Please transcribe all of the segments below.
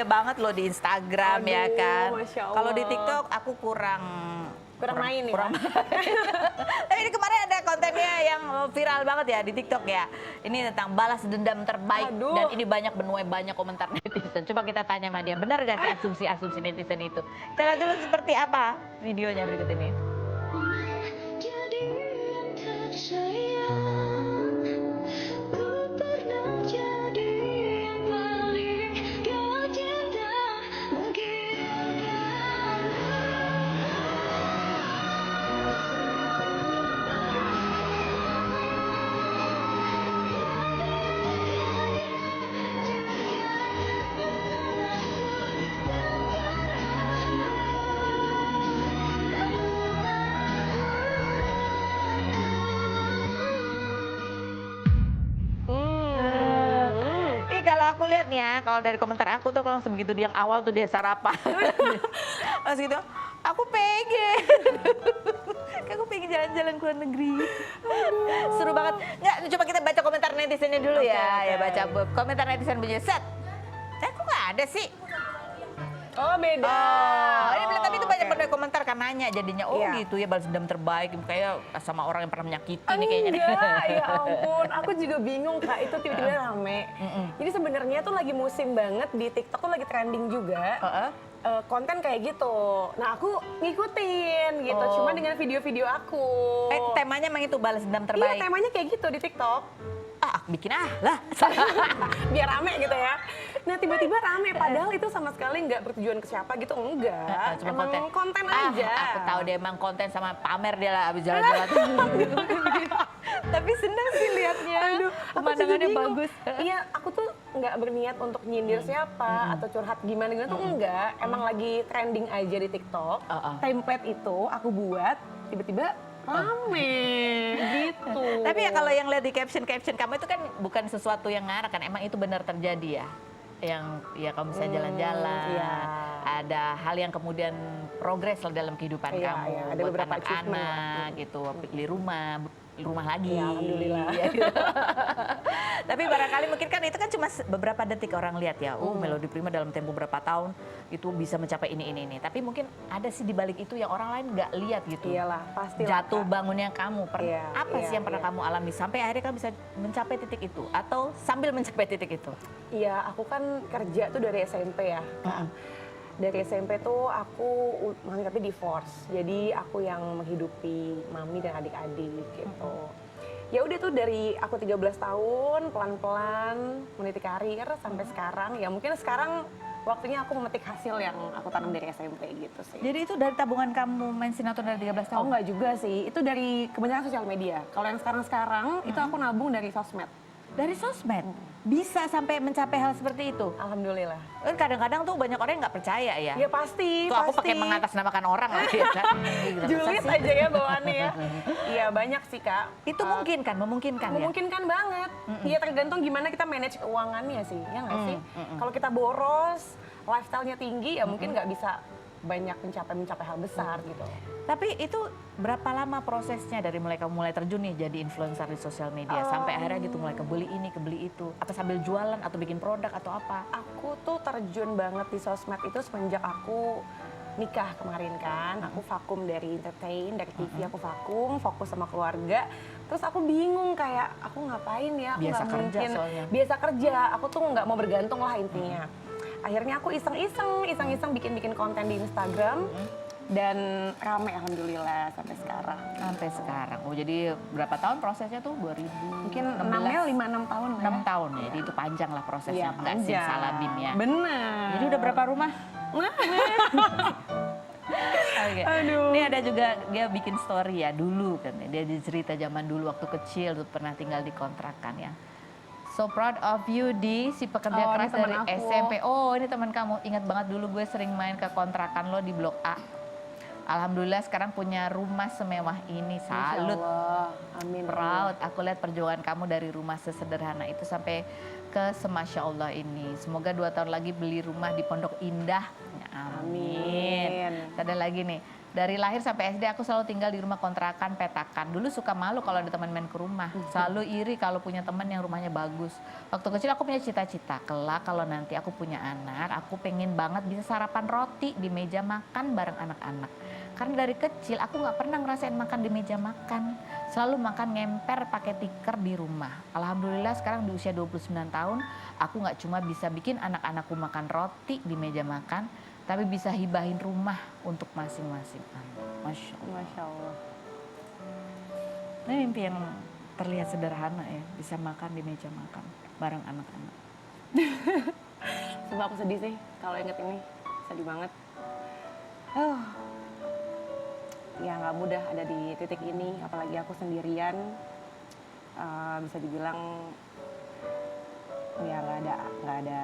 banget loh di Instagram. Aduh, ya kan. Masya Allah. Kalau di TikTok aku kurang main ya. kurang Tapi ini kemarin ada kontennya yang viral banget ya di TikTok ya. Ini tentang balas dendam terbaik. Aduh. Dan ini banyak menuai banyak komentar netizen. Coba kita tanya sama dia, benar gak sih asumsi-asumsi netizen itu? Kita lihat dulu seperti apa videonya berikut ini. Jadi yang tersayang, ku pernah jadi yang paling kau cinta. Mungkin Ih, kalau aku lihat nih ya, kalau dari komentar aku tuh langsung begitu yang awal tuh dia sarapan. Mas gitu, aku pengen. Aku pengen jalan-jalan ke luar negeri. Seru banget. Nggak, coba kita baca komentar netizennya dulu ya. Oke. Ya baca komentar netizen bunyi set. Kok nggak ada sih? Oh, beda. Oh, ini tapi itu banyak Oke. menuai komentar kan nanya jadinya, oh Iya. gitu ya balas dendam terbaik kayak sama orang yang pernah menyakiti nih kayaknya. Enggak, ya ampun. Aku juga bingung Kak, itu tiba-tiba rame. Jadi sebenarnya tuh lagi musim banget di TikTok tuh lagi trending juga. Heeh. Konten kayak gitu. Nah aku ngikutin gitu, Oh. cuma dengan video-video aku. Temanya emang itu balas dendam Iya terbaik. temanya kayak gitu di TikTok. Bikin lah. Biar rame gitu ya. Nah tiba-tiba rame, padahal itu sama sekali nggak bertujuan ke siapa gitu, enggak. Cuma Emang konten aja. Aku tahu dia emang konten sama pamer dia lah abis jalan-jalan. Tapi seneng sih liatnya. Aduh, aku Pemandangannya juga bingung. bagus. Iya, aku tuh nggak berniat untuk nyindir siapa atau curhat gimana tuh enggak. Emang lagi trending aja di TikTok. Template itu aku buat, tiba-tiba rame gitu. Tapi ya kalau yang lihat di caption kamu itu kan bukan sesuatu yang ngarang kan, emang itu benar terjadi ya. Yang ya kamu bisa jalan-jalan, iya. ada hal yang kemudian progres lah dalam kehidupan Iya, kamu, iya, ada buat beberapa achievement lah. anak-anak gitu, beli rumah lagi. Iya, alhamdulillah. Iya, gitu. Tapi barangkali mungkin kan itu kan cuma beberapa detik orang lihat ya, Melody Prima dalam tempo berapa tahun itu bisa mencapai ini. Tapi mungkin ada sih di balik itu yang orang lain nggak lihat gitu. Iyalah, pasti lah, Jatuh Kak. bangunnya kamu, Iya, apa sih yang pernah iya. kamu alami sampai akhirnya kamu bisa mencapai titik itu atau sambil mencapai titik itu? Iya, aku kan kerja tuh dari SMP ya. Dari SMP tuh aku mami tapi divorce. Jadi aku yang menghidupi mami dan adik-adik gitu. Ya udah tuh dari aku 13 tahun pelan-pelan meniti karir sampai sekarang. Ya mungkin sekarang waktunya aku memetik hasil yang aku tanam dari SMP gitu sih. Jadi itu dari tabungan kamu main sinetron dari 13 tahun? Oh enggak juga sih, itu dari kebanyakan sosial media. Kalau yang sekarang itu aku nabung dari sosmed. Dari sosmed? Bisa sampai mencapai hal seperti itu? Alhamdulillah. Kadang-kadang tuh banyak orang yang nggak percaya ya. Ya pasti, Tuh aku pakai pasti. mengatasnamakan orang lagi ya kan. Gila, masa Julid sih? aja ya bawaannya ya. Iya banyak sih Kak. Itu mungkin kan, memungkinkan ya? Memungkinkan banget. Iya tergantung gimana kita manage keuangannya sih, ya nggak sih? Kalau kita boros, lifestyle-nya tinggi ya mungkin nggak bisa banyak mencapai hal besar gitu. Tapi itu berapa lama prosesnya dari mulai kamu mulai terjun nih jadi influencer di sosial media sampai akhirnya gitu mulai kebeli ini, kebeli itu? Apa sambil jualan atau bikin produk atau apa? Aku tuh terjun banget di sosmed itu semenjak aku nikah kemarin kan. Aku vakum dari entertain, dari TV aku vakum, fokus sama keluarga. Terus aku bingung kayak aku ngapain ya? Aku Biasa nggak kerja mungkin soalnya. biasa kerja. Aku tuh nggak mau bergantung lah intinya. Akhirnya aku iseng-iseng bikin konten di Instagram dan rame alhamdulillah sampai sekarang. Sampai sekarang. Oh jadi berapa tahun prosesnya tuh? 2000 Mungkin 5-6 tahun lah ya. 6 tahun ya. Jadi itu panjang lah prosesnya. Iya, Nggak simsalabim ya. Benar. Jadi udah berapa rumah? Oke. Aduh. Ini ada juga dia bikin story ya dulu kan. Dia cerita zaman dulu waktu kecil tuh pernah tinggal di kontrakan ya. So proud of you di si pekerja Oh, keras ini teman dari aku. SMP. Oh ini teman kamu. Ingat banget dulu gue sering main ke kontrakan lo di Blok A. Alhamdulillah sekarang punya rumah semewah ini. Salut. Insyaallah. Amin. Proud. Aku lihat perjuangan kamu dari rumah sesederhana itu sampai ke semasya Allah ini. Semoga 2 tahun lagi beli rumah di Pondok Indah. Ya, amin. Amin. Ada lagi nih. Dari lahir sampai SD aku selalu tinggal di rumah kontrakan petakan. Dulu suka malu kalau ada teman main ke rumah. Selalu iri kalau punya teman yang rumahnya bagus. Waktu kecil aku punya cita-cita. Kelak kalau nanti aku punya anak, aku pengen banget bisa sarapan roti di meja makan bareng anak-anak. Karena dari kecil aku nggak pernah ngerasain makan di meja makan. Selalu makan ngemper pakai tikar di rumah. Alhamdulillah sekarang di usia 29 tahun, aku nggak cuma bisa bikin anak-anakku makan roti di meja makan, tapi bisa hibahin rumah untuk masing-masing anak. Masya Allah. Masya Allah. Ini mimpi yang terlihat sederhana ya, bisa makan di meja makan bareng anak-anak. Sumpah aku sedih sih kalau inget ini, sedih banget. Ya nggak mudah ada di titik ini, apalagi aku sendirian. Bisa dibilang ya nggak ada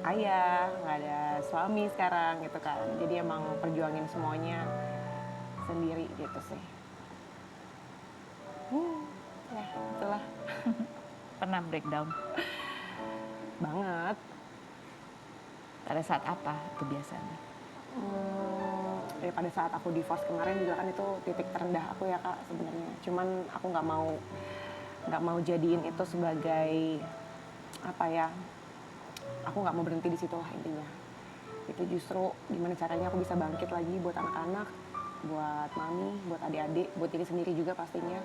ayah, nggak ada suami sekarang gitu kan. Jadi emang perjuangin semuanya sendiri gitu sih. Ya itulah. Pernah breakdown? Banget. Pada saat apa itu biasanya? Ya pada saat aku divorce kemarin juga kan itu titik terendah aku ya Kak sebenarnya. Cuman aku nggak mau jadiin itu sebagai apa ya? Aku nggak mau berhenti di situ lah intinya. Itu justru gimana caranya aku bisa bangkit lagi buat anak-anak, buat mami, buat adik-adik, buat diri sendiri juga pastinya.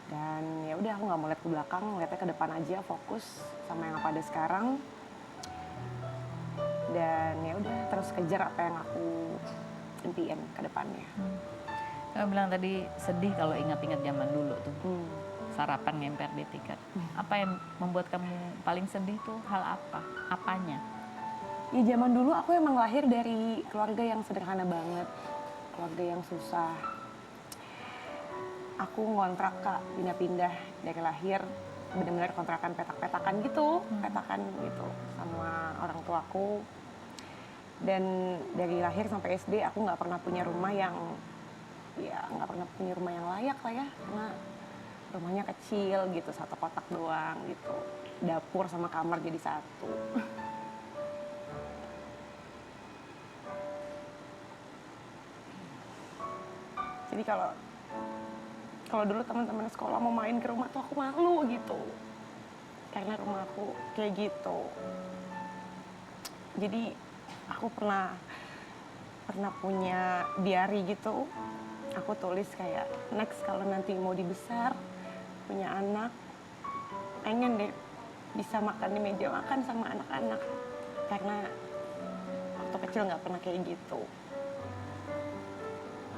Dan ya udah aku nggak mau lihat ke belakang, lihatnya ke depan aja, fokus sama yang apa ada sekarang. Dan ya udah terus kejar apa yang aku impiin ke depannya. Kamu bilang tadi sedih kalau ingat-ingat zaman dulu tuh. Sarapan ngemper di tikar. Apa yang membuat kamu paling sedih tuh? Hal apa? Apanya? Ya zaman dulu aku emang lahir dari keluarga yang sederhana banget, keluarga yang susah. Aku ngontrak Kak, pindah-pindah dari lahir, benar-benar kontrakan petak-petakan gitu, petakan gitu sama orang tuaku. Dan dari lahir sampai SD aku nggak pernah punya rumah yang layak lah ya, karena rumahnya kecil gitu, satu kotak doang gitu, dapur sama kamar jadi satu. Jadi kalau dulu teman-teman sekolah mau main ke rumah tuh aku malu gitu, karena rumah aku kayak gitu. Jadi aku pernah punya diary gitu. Aku tulis kayak next kalau nanti mau dibesar punya anak, pengen deh bisa makan di meja makan sama anak-anak, karena waktu kecil nggak pernah kayak gitu.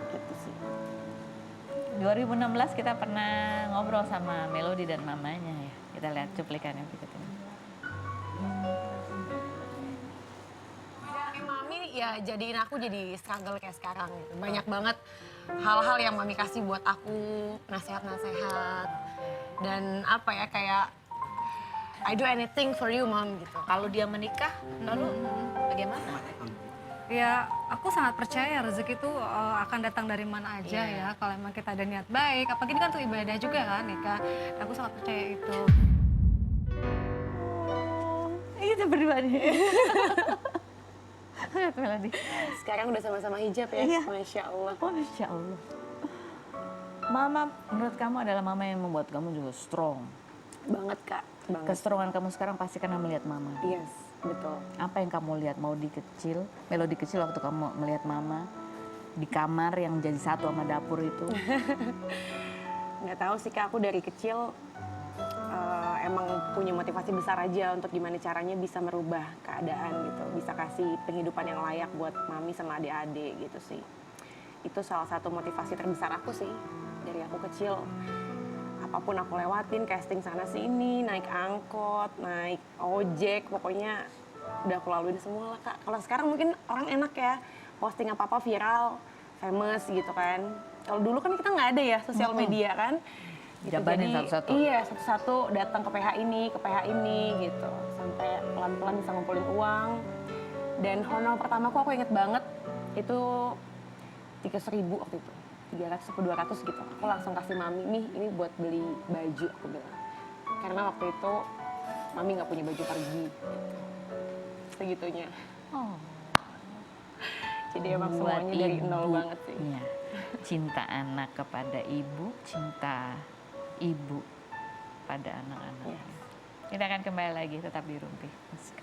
Gitu sih. 2016 kita pernah ngobrol sama Melody dan mamanya ya. Kita lihat cuplikannya berikut ini. Mami ya jadiin aku jadi struggle kayak sekarang gitu. Banyak banget hal-hal yang Mami kasih buat aku, nasihat-nasihat. Dan apa ya, kayak I do anything for you Mom gitu. Kalau dia menikah, lalu bagaimana? Ya, aku sangat percaya rezeki itu akan datang dari mana aja ya. Kalau emang kita ada niat baik, apalagi ini kan untuk ibadah juga kan nikah. Aku sangat percaya itu. Kita berdua nih. Lihat Melody. Sekarang udah sama-sama hijab ya, Iya. Masya Allah. Oh, Masya Allah. Mama, menurut kamu adalah mama yang membuat kamu juga strong. Banget Kak, banget. Kestrongan kamu sekarang pasti karena melihat mama. Yes, betul. Apa yang kamu lihat Melody kecil waktu kamu melihat mama di kamar yang jadi satu sama dapur itu? Nggak tahu sih Kak, aku dari kecil emang punya motivasi besar aja untuk gimana caranya bisa merubah keadaan gitu, bisa kasih penghidupan yang layak buat mami sama adik-adik gitu sih. Itu salah satu motivasi terbesar aku sih dari aku kecil. Apapun aku lewatin, casting sana sini, naik angkot, naik ojek, pokoknya udah aku laluin semua lah Kak. Kalau sekarang mungkin orang enak ya, posting apa-apa viral, famous gitu kan. Kalau dulu kan kita nggak ada ya sosial media kan. Gitu. Jabanin Jadi, satu-satu. Iya, satu-satu datang ke PH ini gitu. Sampai pelan-pelan bisa ngumpulin uang. Dan honor pertamaku aku inget banget, itu 300.000 waktu itu. 300 atau 200 gitu. Aku langsung kasih mami, nih ini buat beli baju, aku bilang. Karena waktu itu mami nggak punya baju pergi. Segitunya. Oh. Jadi emang semuanya dari nol banget sih. Iya. Cinta anak kepada ibu, cinta ibu pada anak-anak. Yes. Kita akan kembali lagi tetap di Rumpi Musik.